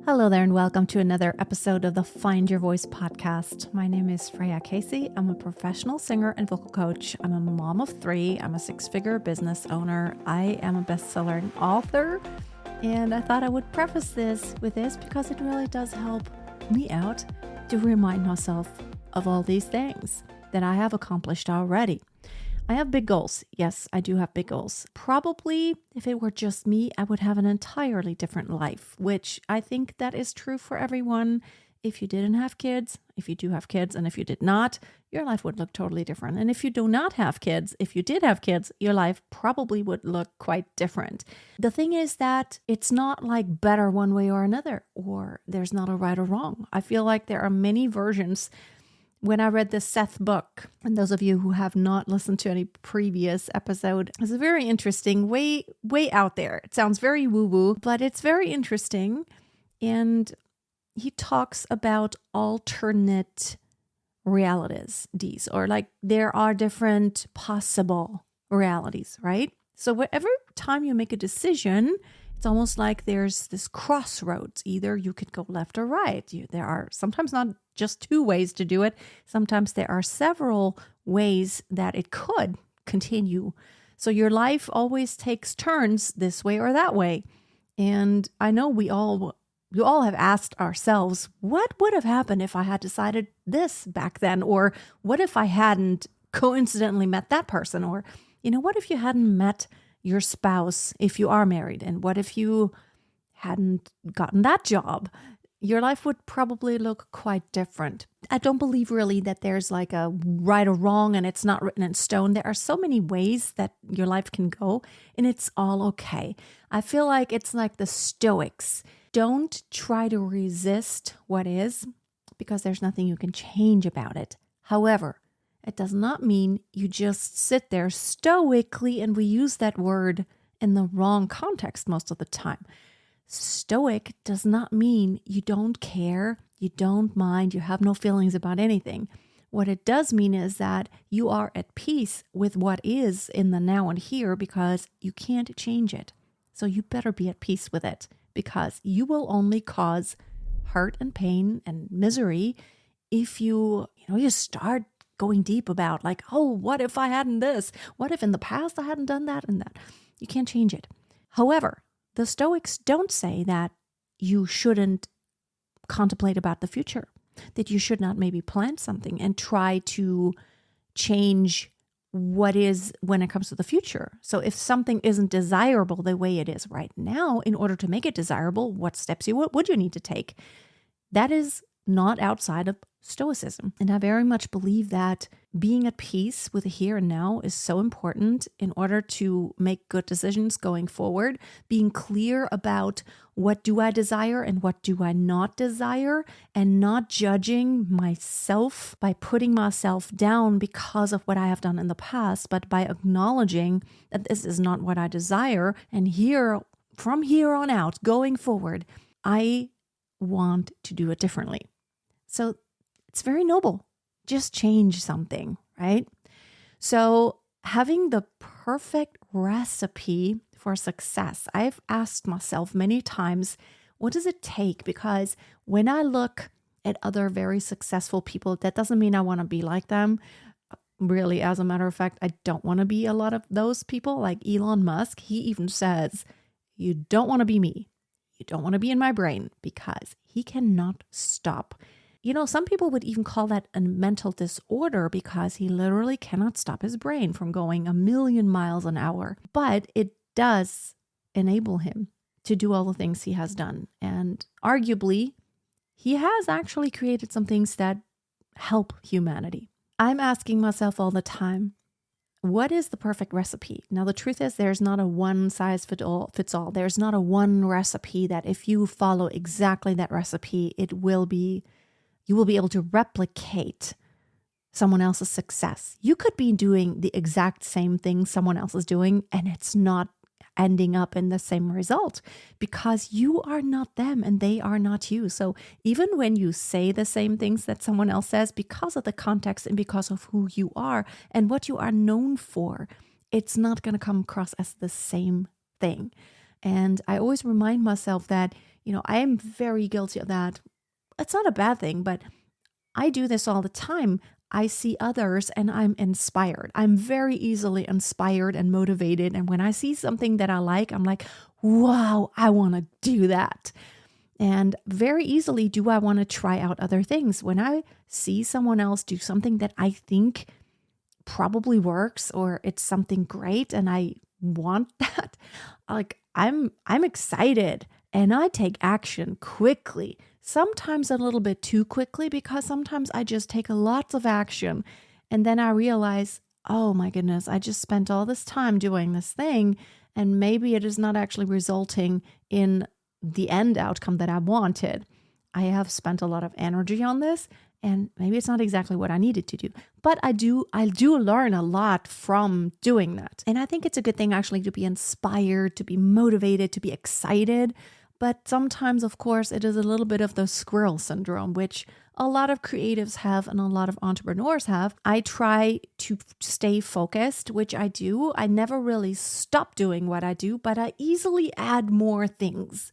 Hello there and welcome to another episode of the Find Your Voice podcast. My name is Freya Casey. I'm a professional singer and vocal coach. I'm a mom of three. I'm a six-figure business owner. I am a bestseller author. And I thought I would preface this with this because it really does help me out to remind myself of all these things that I have accomplished already. I have big goals. Yes, I do have big goals. Probably if it were just me, I would have an entirely different life, which I think that is true for everyone. If you didn't have kids, if you do have kids, and if you did not, your life would look totally different. And if you do not have kids, if you did have kids, your life probably would look quite different. The thing is that it's not like better one way or another, or there's not a right or wrong. I feel like there are many versions. When I read the Seth book, and those of you who have not listened to any previous episode, it's a very interesting, way out there. It sounds very woo-woo, but it's very interesting. And he talks about alternate realities, or like there are different possible realities, right? So whatever time you make a decision, it's almost like there's this crossroads. Either you could go left or right. There are sometimes not just two ways to do it. Sometimes there are several ways that it could continue. So your life always takes turns this way or that way. And I know we all have asked ourselves, what would have happened if I had decided this back then? Or what if I hadn't coincidentally met that person? Or, what if you hadn't met your spouse if you are married? And what if you hadn't gotten that job? Your life would probably look quite different. I don't believe really that there's like a right or wrong and it's not written in stone. There are so many ways that your life can go and it's all okay. I feel like it's like the Stoics. Don't try to resist what is because there's nothing you can change about it. However, it does not mean you just sit there stoically, and we use that word in the wrong context most of the time. Stoic does not mean you don't care, you don't mind, you have no feelings about anything. What it does mean is that you are at peace with what is in the now and here because you can't change it. So you better be at peace with it because you will only cause hurt and pain and misery if you start going deep about like, oh, what if I hadn't this? What if in the past I hadn't done that and that? You can't change it. However, the Stoics don't say that you shouldn't contemplate about the future, that you should not maybe plan something and try to change what is when it comes to the future. So if something isn't desirable the way it is right now, in order to make it desirable, what steps would you need to take? That is not outside of Stoicism. And I very much believe that being at peace with the here and now is so important in order to make good decisions going forward. Being clear about what do I desire and what do I not desire, and not judging myself by putting myself down because of what I have done in the past, but by acknowledging that this is not what I desire. And from here on out, going forward, I want to do it differently. So it's very noble. Just change something, right? So having the perfect recipe for success, I've asked myself many times, what does it take? Because when I look at other very successful people, that doesn't mean I want to be like them. Really, as a matter of fact, I don't want to be a lot of those people. Like Elon Musk, he even says, you don't want to be me. You don't want to be in my brain, because he cannot stop. Some people would even call that a mental disorder because he literally cannot stop his brain from going 1,000,000 miles an hour. But it does enable him to do all the things he has done. And arguably, he has actually created some things that help humanity. I'm asking myself all the time, what is the perfect recipe? Now, the truth is there's not a one size fits all. There's not a one recipe that if you follow exactly that recipe, you will be able to replicate someone else's success. You could be doing the exact same thing someone else is doing, and it's not ending up in the same result because you are not them and they are not you. So even when you say the same things that someone else says, because of the context and because of who you are and what you are known for, it's not going to come across as the same thing. And I always remind myself that I am very guilty of that. It's not a bad thing, but I do this all the time. I see others and I'm inspired. I'm very easily inspired and motivated. And when I see something that I like, I'm like, wow, I want to do that. And very easily do I want to try out other things. When I see someone else do something that I think probably works or it's something great and I want that, like I'm excited and I take action quickly. Sometimes a little bit too quickly because sometimes I just take lots of action and then I realize, oh my goodness, I just spent all this time doing this thing and maybe it is not actually resulting in the end outcome that I wanted. I have spent a lot of energy on this and maybe it's not exactly what I needed to do, but I do learn a lot from doing that. And I think it's a good thing actually to be inspired, to be motivated, to be excited. But sometimes, of course, it is a little bit of the squirrel syndrome, which a lot of creatives have and a lot of entrepreneurs have. I try to stay focused, which I do. I never really stop doing what I do, but I easily add more things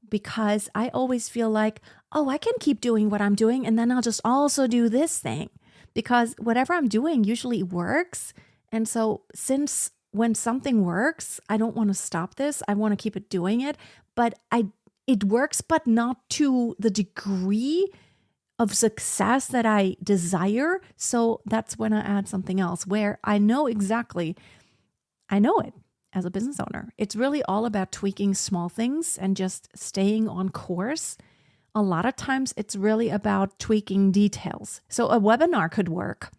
because I always feel like, oh, I can keep doing what I'm doing and then I'll just also do this thing because whatever I'm doing usually works. And so since when something works, I don't want to stop this. I want to keep it doing it. But it works, but not to the degree of success that I desire. So that's when I add something else where I know it as a business owner. It's really all about tweaking small things and just staying on course. A lot of times it's really about tweaking details. So a webinar could work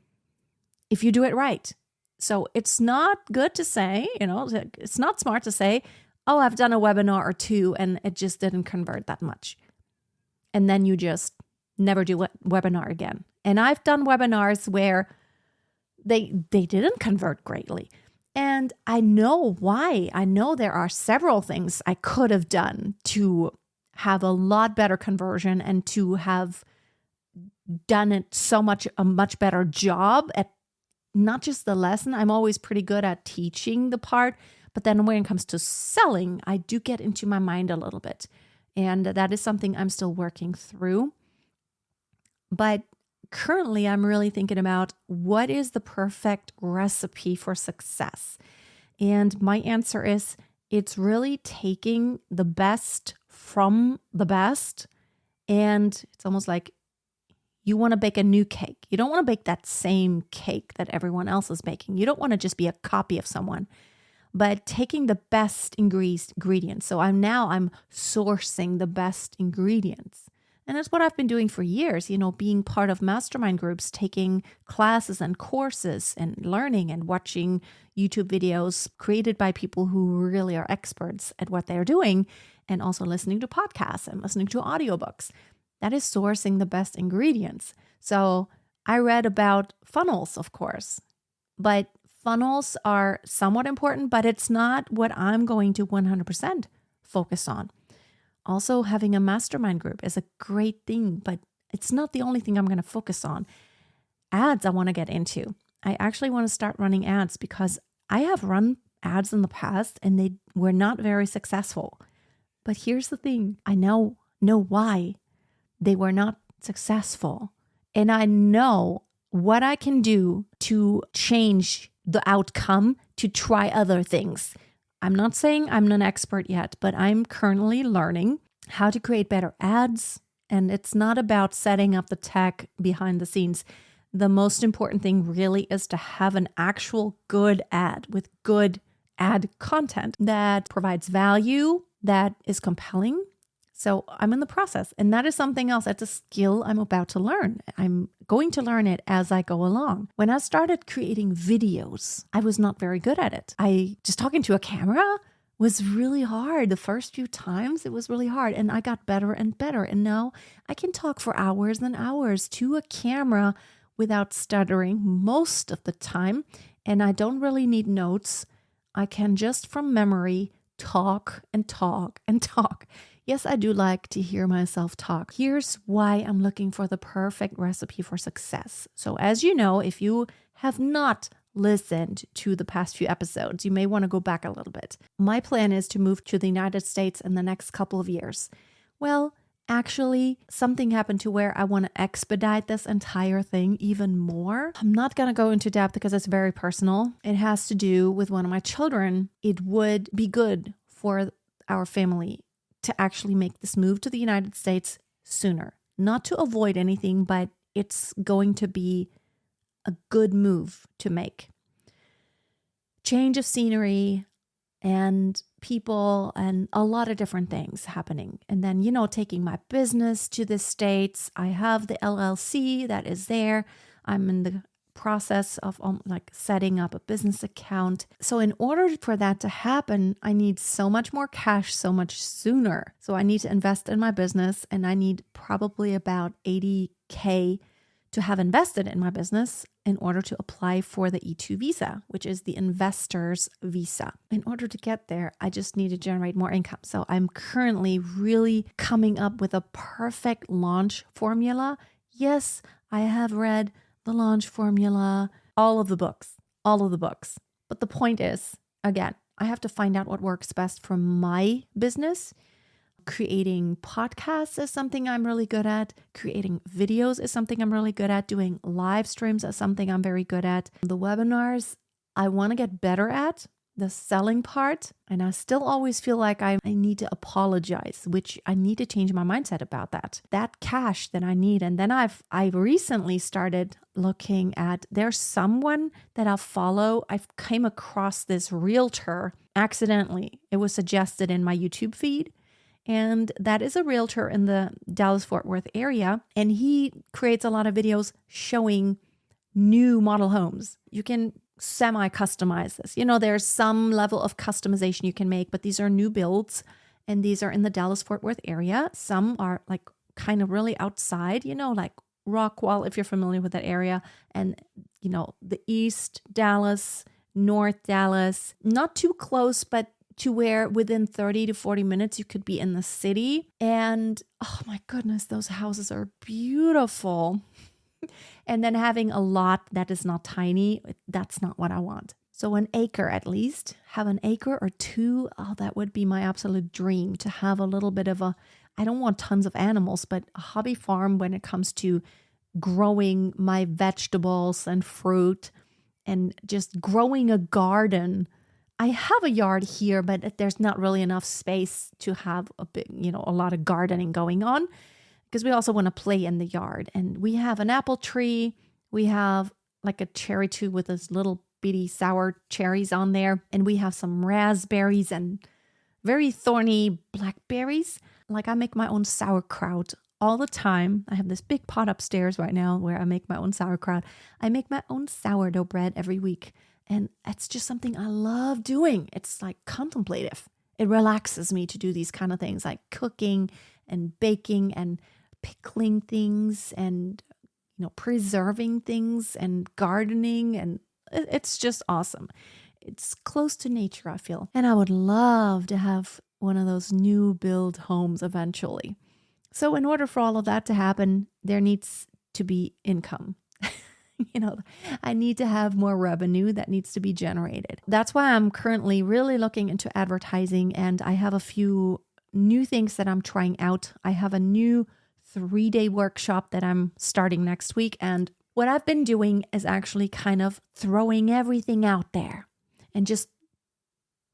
if you do it right. So it's not good to say, it's not smart to say, oh, I've done a webinar or two and it just didn't convert that much. And then you just never do a webinar again. And I've done webinars where they didn't convert greatly. And I know why. I know there are several things I could have done to have a lot better conversion and to have done it a much better job at not just the lesson. I'm always pretty good at teaching the part. But then when it comes to selling, I do get into my mind a little bit. And that is something I'm still working through. But currently, I'm really thinking about what is the perfect recipe for success? And my answer is it's really taking the best from the best. And it's almost like you want to bake a new cake. You don't want to bake that same cake that everyone else is baking. You don't want to just be a copy of someone. But taking the best ingredients. So I'm sourcing the best ingredients. And that's what I've been doing for years, being part of mastermind groups, taking classes and courses and learning and watching YouTube videos created by people who really are experts at what they're doing, and also listening to podcasts and listening to audiobooks. That is sourcing the best ingredients. So I read about funnels, of course, but funnels are somewhat important, but it's not what I'm going to 100% focus on. Also, having a mastermind group is a great thing, but it's not the only thing I'm going to focus on. Ads I want to get into. I actually want to start running ads because I have run ads in the past and they were not very successful. But here's the thing. I know why they were not successful. And I know what I can do to change the outcome, to try other things. I'm not saying I'm an expert yet, but I'm currently learning how to create better ads. And it's not about setting up the tech behind the scenes. The most important thing really is to have an actual good ad with good ad content that provides value, that is compelling. So I'm in the process, and that is something else. That's a skill I'm about to learn. I'm going to learn it as I go along. When I started creating videos, I was not very good at it. Just talking to a camera was really hard. The first few times it was really hard, and I got better and better. And now I can talk for hours and hours to a camera without stuttering most of the time. And I don't really need notes. I can just from memory talk and talk and talk. Yes, I do like to hear myself talk. Here's why I'm looking for the perfect recipe for success. So as you know, if you have not listened to the past few episodes, you may want to go back a little bit. My plan is to move to the United States in the next couple of years. Well, actually, something happened to where I want to expedite this entire thing even more. I'm not going to go into depth because it's very personal. It has to do with one of my children. It would be good for our family to actually make this move to the United States sooner. Not to avoid anything, but it's going to be a good move to make. Change of scenery and people and a lot of different things happening. And then, taking my business to the States. I have the LLC that is there. I'm in the process of setting up a business account. So in order for that to happen, I need so much more cash so much sooner. So I need to invest in my business, and I need probably about $80K to have invested in my business in order to apply for the E2 visa, which is the investor's visa. In order to get there, I just need to generate more income. So I'm currently really coming up with a perfect launch formula. Yes, I have read the launch formula, all of the books. But the point is, again, I have to find out what works best for my business. Creating podcasts is something I'm really good at. Creating videos is something I'm really good at. Doing live streams is something I'm very good at. The webinars, I want to get better at. The selling part, and I still always feel like I need to apologize, which I need to change my mindset about that. That cash that I need. And then I've recently started looking at, there's someone that I'll follow. I've came across this realtor accidentally. It was suggested in my YouTube feed. And that is a realtor in the Dallas-Fort Worth area. And he creates a lot of videos showing new model homes. You can semi-customize this. There's some level of customization you can make, but these are new builds. And these are in the Dallas-Fort Worth area. Some are kind of really outside, like Rockwall, if you're familiar with that area. And, the East Dallas, North Dallas, not too close, but to where within 30 to 40 minutes you could be in the city. And oh my goodness, those houses are beautiful. And then having a lot that is not tiny, that's not what I want. So an acre at least, have an acre or two. Oh, that would be my absolute dream, to have a little bit of I don't want tons of animals, but a hobby farm when it comes to growing my vegetables and fruit and just growing a garden. I have a yard here, but there's not really enough space to have a lot of gardening going on, because we also want to play in the yard. And we have an apple tree. We have a cherry tree with those little bitty sour cherries on there. And we have some raspberries and very thorny blackberries. I make my own sauerkraut all the time. I have this big pot upstairs right now where I make my own sauerkraut. I make my own sourdough bread every week. And it's just something I love doing. It's contemplative. It relaxes me to do these kind of things, like cooking and baking and pickling things and, preserving things and gardening. And it's just awesome. It's close to nature, I feel. And I would love to have one of those new build homes eventually. So in order for all of that to happen, there needs to be income. I need to have more revenue that needs to be generated. That's why I'm currently really looking into advertising, and I have a few new things that I'm trying out. I have a new 3-day workshop that I'm starting next week. And what I've been doing is actually kind of throwing everything out there and just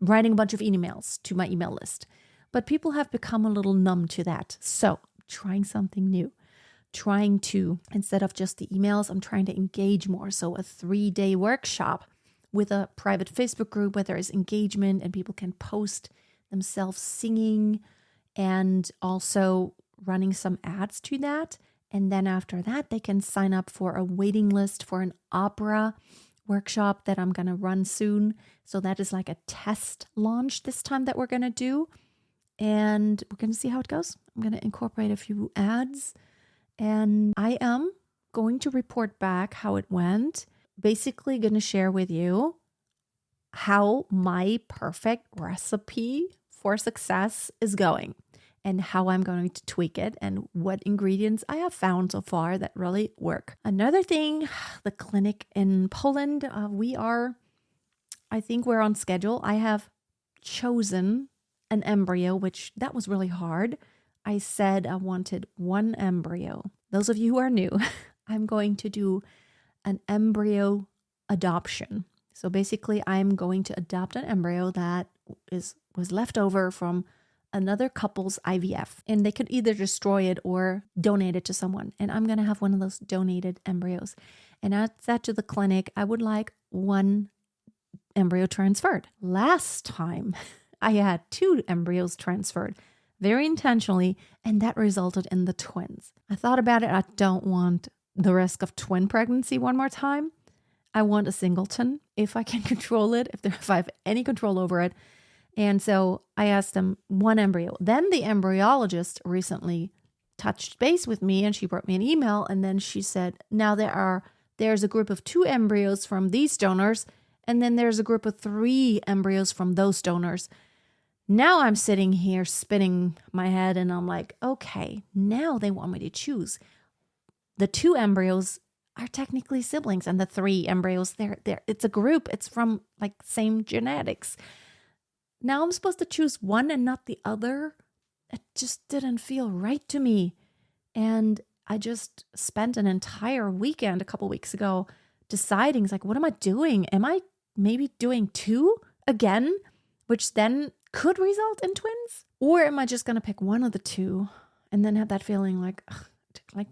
writing a bunch of emails to my email list. But people have become a little numb to that. So trying something new. Trying to, instead of just the emails, I'm trying to engage more. So a 3-day workshop with a private Facebook group where there is engagement and people can post themselves singing, and also running some ads to that. And then after that, they can sign up for a waiting list for an opera workshop that I'm going to run soon. So that is a test launch this time that we're going to do. And we're going to see how it goes. I'm going to incorporate a few ads. And I am going to report back how it went. Basically going to share with you how my perfect recipe for success is going and how I'm going to tweak it and what ingredients I have found so far that really work. Another thing, the clinic in Poland, I think we're on schedule. I have chosen an embryo, which that was really hard. I said I wanted one embryo. Those of you who are new, I'm going to do an embryo adoption. So basically, I'm going to adopt an embryo that was left over from another couple's IVF, and they could either destroy it or donate it to someone. And I'm going to have one of those donated embryos. And I said to the clinic, I would like one embryo transferred. Last time, I had 2 embryos transferred very intentionally, and that resulted in the twins. I thought about it. I don't want the risk of twin pregnancy one more time. I want a singleton if I can control it, if I have any control over it. And so I asked them one embryo. Then the embryologist recently touched base with me, and she brought me an email. And then she said, now there's a group of 2 embryos from these donors, and then there's a group of 3 embryos from those donors. Now I'm sitting here spinning my head, and I'm like, okay, now they want me to choose. The 2 embryos are technically siblings, and the 3 embryos, it's a group. It's from like same genetics. Now I'm supposed to choose one and not the other. It just didn't feel right to me. And I just spent an entire weekend a couple weeks ago deciding, like, what am I doing? Am I maybe doing 2 again, which then could result in twins? Or am I just going to pick one of the 2 and then have that feeling like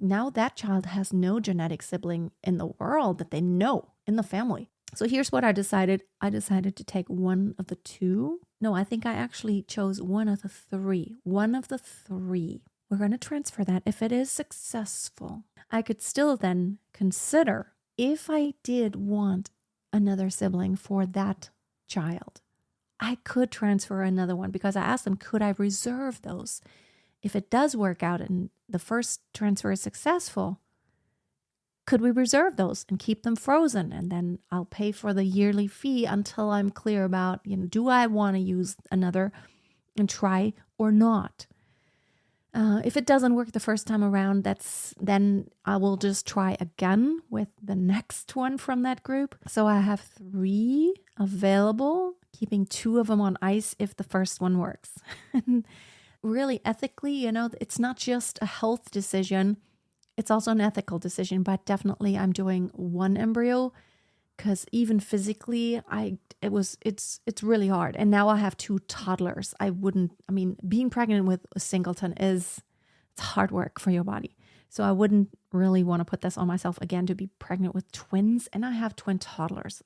now that child has no genetic sibling in the world that they know in the family. So here's what I decided. I decided to take one of the 2. No, I think I actually chose one of the 3. One of the 3. We're going to transfer that. If it is successful, I could still then consider if I did want another sibling for that child, I could transfer another one, because I asked them, could I reserve those? If it does work out and the first transfer is successful, could we reserve those and keep them frozen? And then I'll pay for the yearly fee until I'm clear about, do I want to use another and try or not? If it doesn't work the first time around, then I will just try again with the next one from that group. So I have 3 available, keeping 2 of them on ice if the first one works. Really, ethically, it's not just a health decision. It's also an ethical decision, but definitely I'm doing one embryo because even physically, it's really hard. And now I have 2 toddlers. Being pregnant with a singleton it's hard work for your body. So I wouldn't really want to put this on myself again to be pregnant with twins. And I have twin toddlers.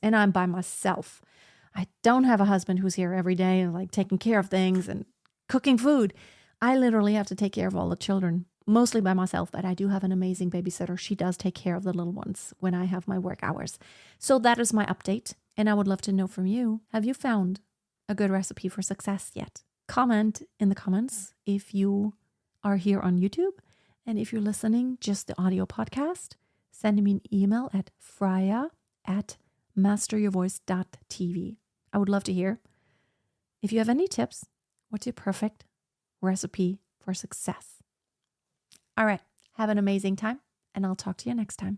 And I'm by myself. I don't have a husband who's here every day and like taking care of things and cooking food. I literally have to take care of all the children, mostly by myself, but I do have an amazing babysitter. She does take care of the little ones when I have my work hours. So that is my update. And I would love to know from you, have you found a good recipe for success yet? Comment in the comments if you are here on YouTube. And if you're listening, just the audio podcast, send me an email at freya@masteryourvoice.tv. I would love to hear. If you have any tips, what's your perfect recipe for success? All right. Have an amazing time, and I'll talk to you next time.